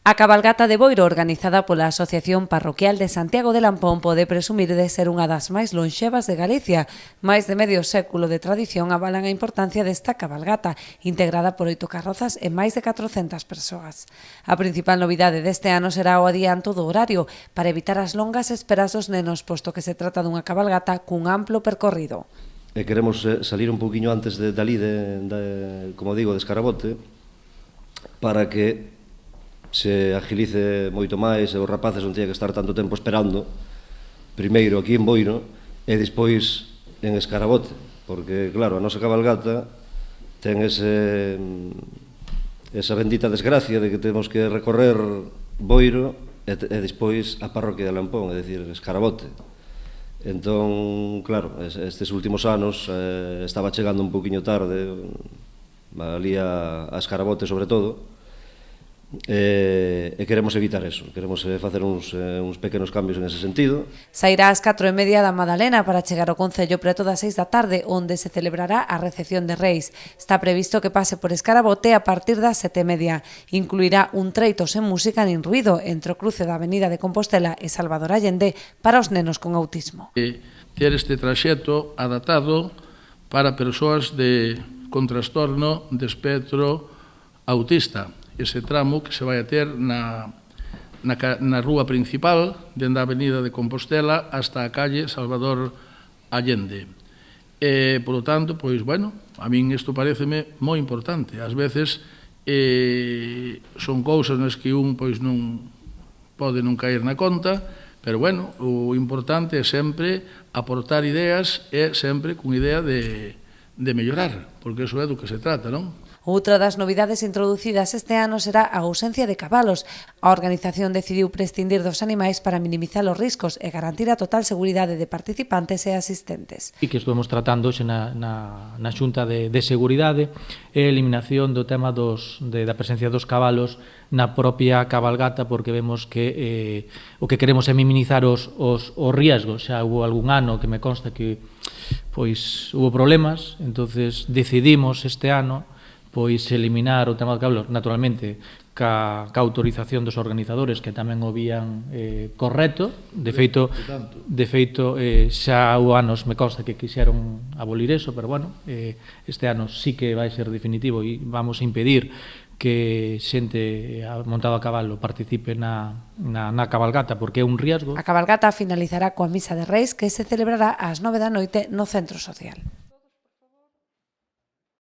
A cabalgata de Boiro, organizada pola Asociación Parroquial de Santiago de Lampón, pode presumir de ser unha das máis lonxevas de Galicia. Máis de medio século de tradición avalan a importancia desta cabalgata, integrada por 8 carrozas e máis de 400 persoas. A principal novidade deste ano será o adianto do horario, para evitar as longas esperas dos nenos, posto que se trata dunha cabalgata cun amplo percorrido. E queremos salir un poquinho antes dali, como digo, de Escarabote, para que se agilice moito máis e os rapaces non teñen que estar tanto tempo esperando, primeiro aquí en Boiro e despois en Escarabote, porque, claro, a nosa cabalgata ten esa bendita desgracia de que temos que recorrer Boiro e despois a parroquia de Lampón, é dicir, Escarabote. Entón, claro, estes últimos anos estaba chegando un poquinho tarde ali a Escarabote sobre todo, e queremos evitar eso, queremos facer uns pequenos cambios en ese sentido. Sairá ás 4:30 da Madalena para chegar ao Concello preto das 6 da tarde, onde se celebrará a recepción de Reis. Está previsto que pase por Escarabote a partir das 7:30. Incluirá un treito sen música nin ruido entre o cruce da Avenida de Compostela e Salvador Allende para os nenos con autismo. Ter este traxecto adaptado para persoas con trastorno de espectro autista. Ese tramo que se vai a ter na rúa principal, dende a Avenida de Compostela hasta a calle Salvador Allende. Por lo tanto, pois, bueno, a min isto pareceme moi importante. Ás veces son cousas nas que un pois non pode non caer na conta, pero, bueno, o importante é sempre aportar ideas e sempre con idea de mellorar, porque iso é do que se trata, non? Outra das novidades introducidas este ano será a ausencia de cabalos. A organización decidiu prescindir dos animais para minimizar os riscos e garantir a total seguridade de participantes e asistentes. E que estuvemos tratando hoxe na Xunta de Seguridade e a eliminación do tema da presencia dos cabalos na propia cabalgata, porque vemos que o que queremos é minimizar os riesgos. Xa hubo algún ano que me consta que pois hubo problemas, entonces decidimos este ano pois eliminar o tema do cabalos, naturalmente ca autorización dos organizadores que tamén o vían correcto. De feito xa houve anos, me consta, que quixeron abolir eso, pero bueno, este ano sí que vai ser definitivo e vamos a impedir que xente montada a cabalo participe na cabalgata, porque é un riesgo. A cabalgata finalizará coa misa de Reis, que se celebrará ás 9 da noite no Centro Social.